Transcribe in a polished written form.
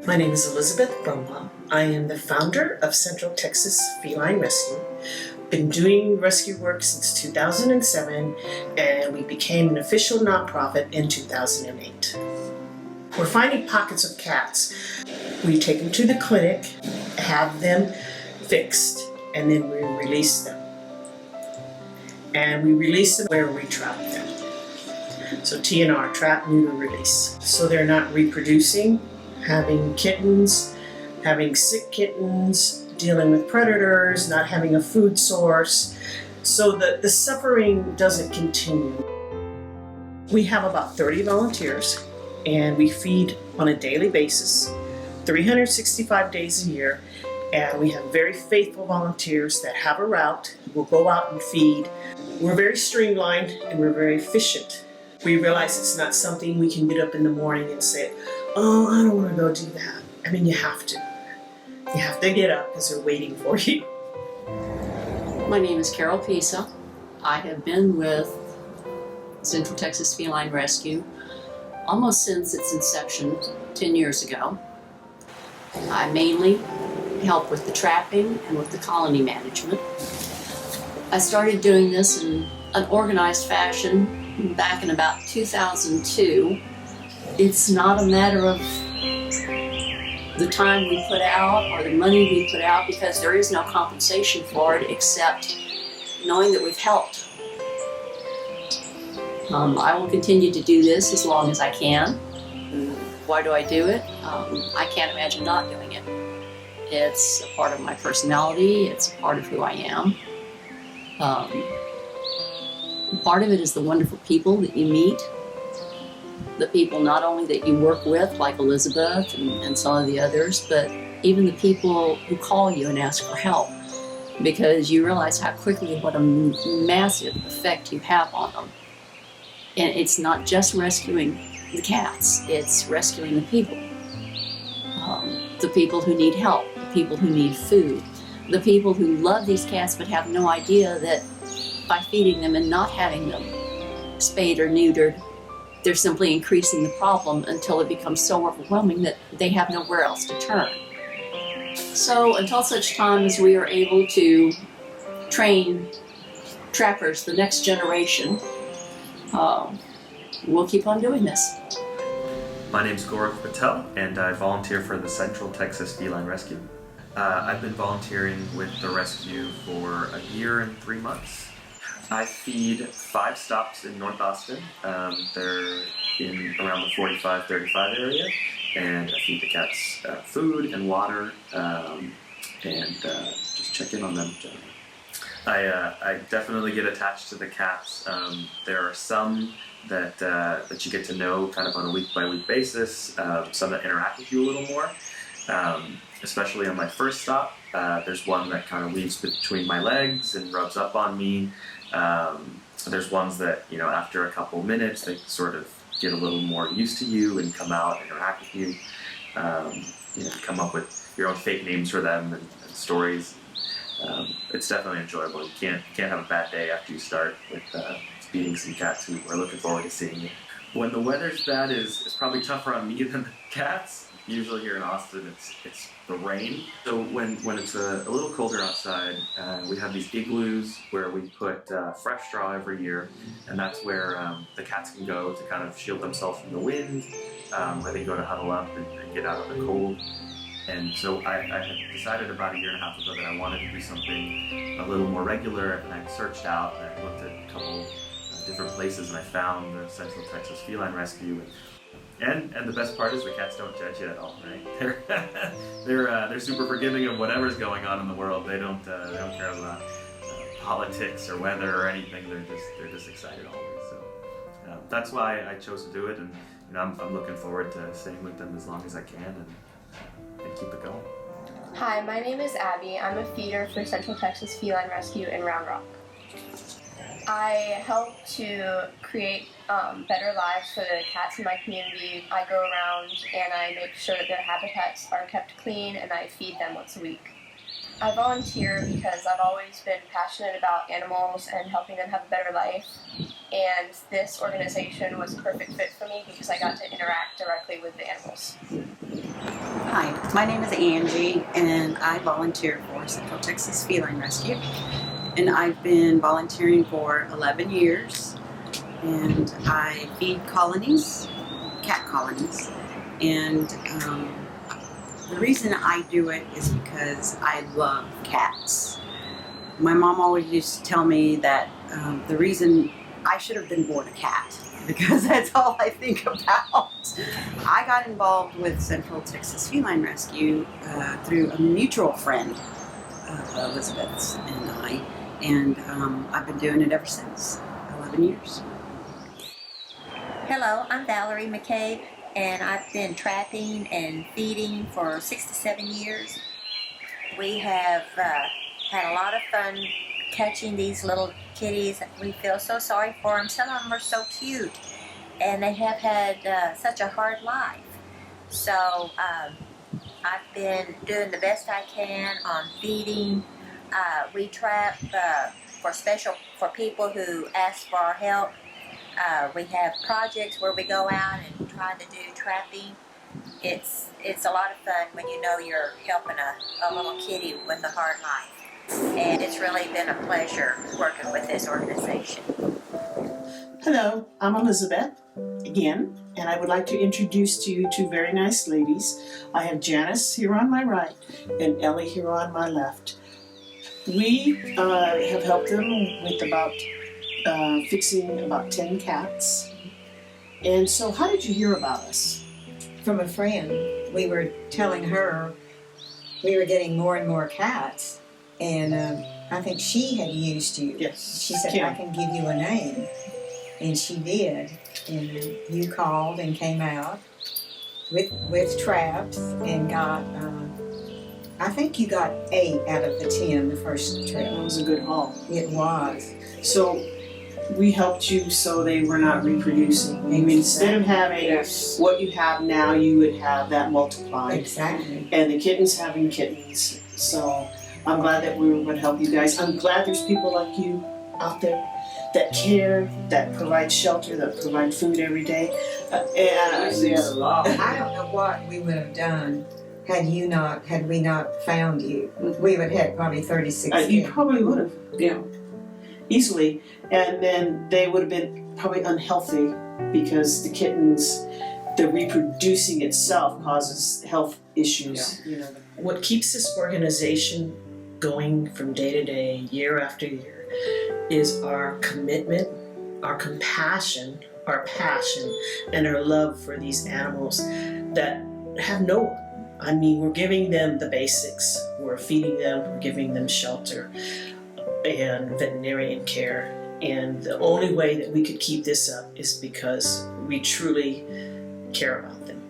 My name is Elizabeth Brumbaugh. I am the founder of Central Texas Feline Rescue. Been doing rescue work since 2007, and we became an official nonprofit in 2008. We're finding pockets of cats. We take them to the clinic, have them fixed, and then we release them. And we release them where we trap them. So TNR, trap, neuter, release. So they're not reproducing, having kittens, having sick kittens, dealing with predators, not having a food source, so that the suffering doesn't continue. We have about 30 volunteers, and we feed on a daily basis, 365 days a year, and we have very faithful volunteers that have a route, will go out and feed. We're very streamlined and we're very efficient. We realize it's not something we can get up in the morning and say, oh, I don't want to go do that. I mean, you have to. You have to get up because they're waiting for you. My name is Carol Pisa. I have been with Central Texas Feline Rescue almost since its inception 10 years ago. I mainly help with the trapping and with the colony management. I started doing this in an organized fashion back in about 2002. It's not a matter of the time we put out or the money we put out, because there is no compensation for it except knowing that we've helped. I will continue to do this as long as I can. Why do I do it? I can't imagine not doing it. It's a part of my personality, it's a part of who I am. Part of it is the wonderful people that you meet. The people not only that you work with, like Elizabeth and some of the others, but even the people who call you and ask for help, because you realize how quickly what a massive effect you have on them. And it's not just rescuing the cats, it's rescuing the people who need help, the people who need food, the people who love these cats but have no idea that by feeding them and not having them spayed or neutered, they're simply increasing the problem until it becomes so overwhelming that they have nowhere else to turn. So until such time as we are able to train trappers, the next generation, we'll keep on doing this. My name's Gaurav Patel, and I volunteer for the Central Texas Feline Rescue. I've been volunteering with the rescue for a year and 3 months. I feed 5 stops in North Austin. They're in around the 45-35 area, and I feed the cats food and water, and just check in on them generally. I definitely get attached to the cats. There are some that you get to know kind of on a week-by-week basis, some that interact with you a little more. Especially on my first stop, there's one that kind of weaves between my legs and rubs up on me. There's ones that, after a couple minutes, they sort of get a little more used to you and come out and interact with you. Come up with your own fake names for them and stories. It's definitely enjoyable. You can't have a bad day after you start with feeding some cats who are looking forward to seeing you. When the weather's bad is probably tougher on me than the cats. Usually here in Austin, it's the rain. So when it's a little colder outside, we have these igloos where we put fresh straw every year, and that's where the cats can go to kind of shield themselves from the wind, where they go to huddle up and get out of the cold. And so I had decided about a year and a half ago that I wanted to do something a little more regular, and I searched out and I looked at a couple different places, and I found the Central Texas Feline Rescue. And the best part is the cats don't judge you at all, right? They're super forgiving of whatever's going on in the world. They don't care about politics or weather or anything. They're just excited always. So that's why I chose to do it, and I'm looking forward to staying with them as long as I can and keep it going. Hi, my name is Abby. I'm a feeder for Central Texas Feline Rescue in Round Rock. I help to create better lives for the cats in my community. I go around and I make sure that their habitats are kept clean, and I feed them once a week. I volunteer because I've always been passionate about animals and helping them have a better life, and this organization was a perfect fit for me because I got to interact directly with the animals. My name is Angie, and I volunteer for Central Texas Feline Rescue. And I've been volunteering for 11 years. And I feed colonies, cat colonies. And the reason I do it is because I love cats. My mom always used to tell me that the reason I should have been born a cat, because that's all I think about. I got involved with Central Texas Feline Rescue through a mutual friend of Elizabeth's and I, and I've been doing it ever since, 11 years. Hello, I'm Valerie McCabe, and I've been trapping and feeding for 6 to 7 years. We have had a lot of fun catching these little kitties. We feel so sorry for them. Some of them are so cute, and they have had such a hard life. So I've been doing the best I can on feeding. We trap for people who ask for our help. We have projects where we go out and try to do trapping. It's a lot of fun when you know you're helping a little kitty with a hard life. And it's really been a pleasure working with this organization. Hello, I'm Elizabeth again, and I would like to introduce to you two very nice ladies. I have Janice here on my right and Ellie here on my left. We have helped them with fixing about 10 cats. And so how did you hear about us? From a friend. We were telling her we were getting more and more cats, and I think she had used you. Yes. She said, Kim. I can give you a name. And she did. And you called and came out with traps and got, I think you got 8 out of the 10 the first trip. That was a good haul. It was. So we helped you so they were not reproducing. I mean, instead of having what you have now, you would have that multiplied. Exactly. And the kittens having kittens. So I'm glad that we were able to help you guys. I'm glad there's people like you out there that care, that provide shelter, that provide food every day. I don't know what we would have done had we not found you. We would have had probably 36 You kids. probably would have, easily. And then they would have been probably unhealthy because the kittens, the reproducing itself causes health issues. You know. What keeps this organization going from day to day, year after year, is our commitment, our compassion, our passion, and our love for these animals that have no one. I mean, we're giving them the basics. We're feeding them, we're giving them shelter and veterinarian care. And the only way that we could keep this up is because we truly care about them.